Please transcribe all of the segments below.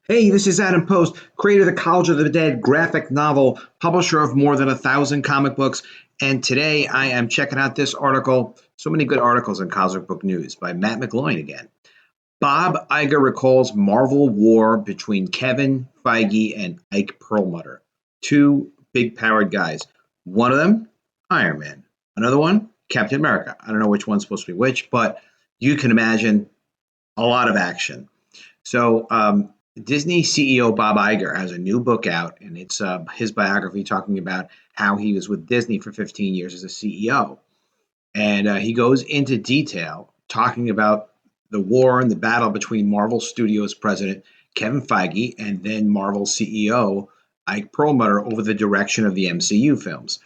Hey, this is Adam Post, creator of the College of the Dead graphic novel, publisher of more than 1,000 comic books, and today I am checking out this article. So many good articles in Comic Book News by Matt McGloin again. Bob Iger recalls Marvel war between Kevin Feige and Ike Perlmutter, two big powered guys. One of them, Iron Man. Another one, Captain America. I don't know which one's supposed to be which, but you can imagine a lot of action. So Disney CEO Bob Iger has a new book out, and it's his biography talking about how he was with Disney for 15 years as a CEO. And he goes into detail talking about the war and the battle between Marvel Studios president Kevin Feige and then Marvel CEO Ike Perlmutter over the direction of the MCU films.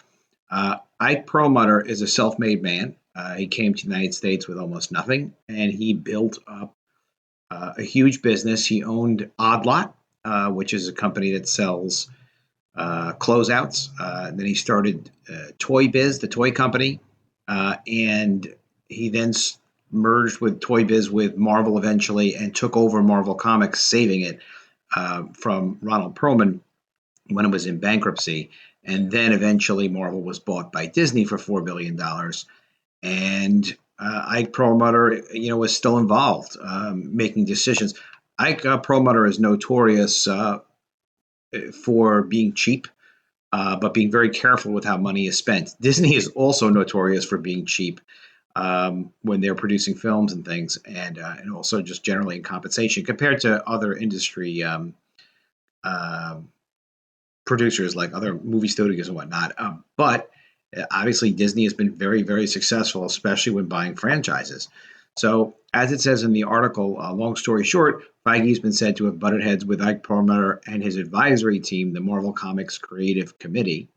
Ike Perlmutter is a self made man. He came to the United States with almost nothing, and he built up a huge business. He owned Odd Lot, which is a company that sells closeouts. Then he started Toy Biz, the toy company, and he then merged with Toy Biz with Marvel eventually and took over Marvel Comics, saving it from Ronald Perlman when it was in bankruptcy. And then eventually Marvel was bought by Disney for $4 billion. And Ike Perlmutter, was still involved, making decisions. Ike Perlmutter is notorious for being cheap, but being very careful with how money is spent. Disney is also notorious for being cheap when they're producing films and things, and also just generally in compensation compared to other industry uh, producers like other movie studios and whatnot. But obviously, Disney has been very, very successful, especially when buying franchises. So, as it says in the article, long story short, Feige's been said to have butted heads with Ike Perlmutter and his advisory team, the Marvel Comics Creative Committee,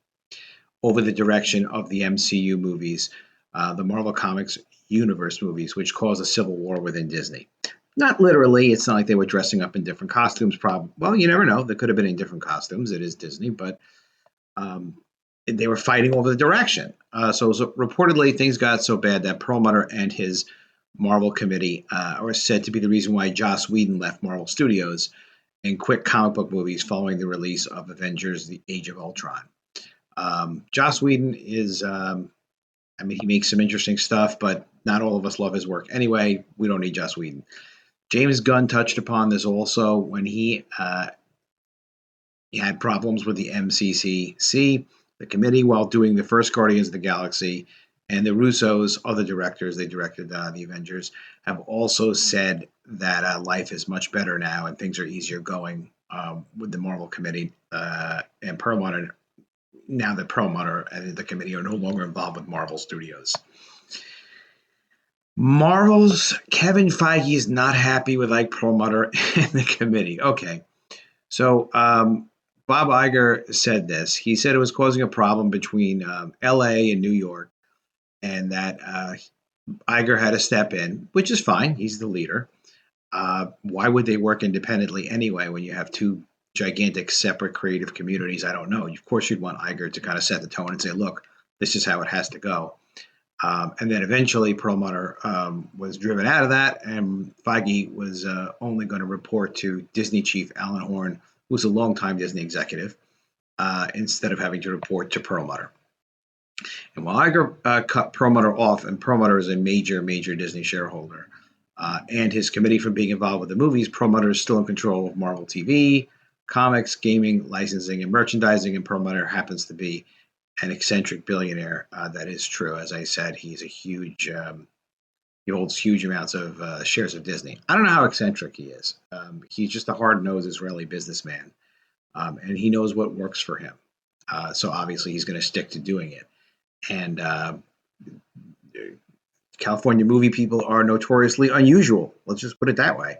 over the direction of the MCU movies, the Marvel Comics Universe movies, which caused a civil war within Disney. Not literally. It's not like they were dressing up in different costumes. Probably. Well, you never know. They could have been in different costumes. It is Disney, but um, they were fighting over the direction. So reportedly, things got so bad that Perlmutter and his Marvel committee are said to be the reason why Joss Whedon left Marvel Studios and quit comic book movies following the release of Avengers: The Age of Ultron. Joss Whedon is, I mean, he makes some interesting stuff, but not all of us love his work. Anyway, we don't need Joss Whedon. James Gunn touched upon this also when he had problems with the MCCC, the committee, while doing the first Guardians of the Galaxy. And the Russos, other directors, they directed the Avengers, have also said that life is much better now and things are easier going with the Marvel committee and Perlmutter. Now that Perlmutter and the committee are no longer involved with Marvel Studios. Marvel's Kevin Feige is not happy with Ike Perlmutter and the committee. Okay, so Bob Iger said this. He said it was causing a problem between L.A. and New York, and that Iger had to step in, which is fine. He's the leader. Why would they work independently anyway when you have two gigantic separate creative communities? I don't know. Of course, you'd want Iger to kind of set the tone and say, look, this is how it has to go. And then eventually Perlmutter was driven out of that, and Feige was only going to report to Disney chief Alan Horn, who's a longtime Disney executive, instead of having to report to Perlmutter. And while Iger cut Perlmutter off, and Perlmutter is a major, major Disney shareholder, and his committee from being involved with the movies, Perlmutter is still in control of Marvel TV, comics, gaming, licensing, and merchandising, and Perlmutter happens to be an eccentric billionaire. That is true. As I said, he's a huge, he holds huge amounts of shares of Disney. I don't know how eccentric he is. He's just a hard nosed Israeli businessman, and he knows what works for him. So obviously, he's going to stick to doing it. And California movie people are notoriously unusual. Let's just put it that way.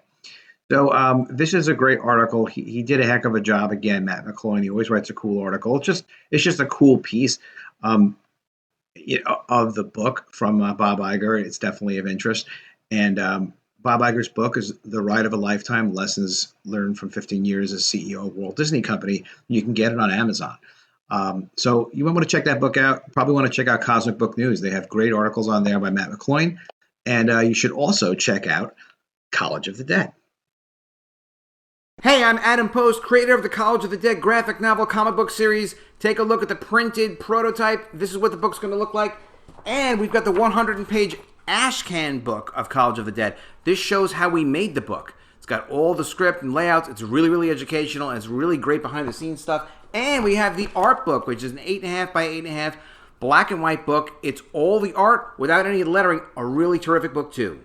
So this is a great article. He did a heck of a job again, Matt McCloy. He always writes a cool article. It's just a cool piece um, of the book from Bob Iger. It's definitely of interest. And Bob Iger's book is The Ride of a Lifetime: Lessons Learned from 15 Years as CEO of Walt Disney Company. You can get it on Amazon. So you might want to check that book out. Probably want to check out Cosmic Book News. They have great articles on there by Matt McCloy. And you should also check out College of the Dead. Hey, I'm Adam Post, creator of the College of the Dead graphic novel comic book series. Take a look at the printed prototype. This is what the book's going to look like. And we've got the 100-page ashcan book of College of the Dead. This shows how we made the book. It's got all the script and layouts. It's really, really educational, and it's really great behind-the-scenes stuff. And we have the art book, which is an 8.5 by 8.5 black and white book. It's all the art without any lettering. A really terrific book, too.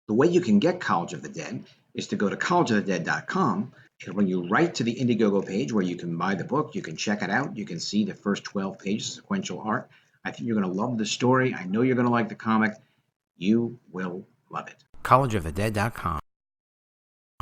The way you can get College of the Dead is to go to collegeofthedead.com. It'll bring you right to the Indiegogo page where you can buy the book. You can check it out. You can see the first 12 pages of sequential art. I think you're going to love the story. I know you're going to like the comic. You will love it. collegeofthedead.com.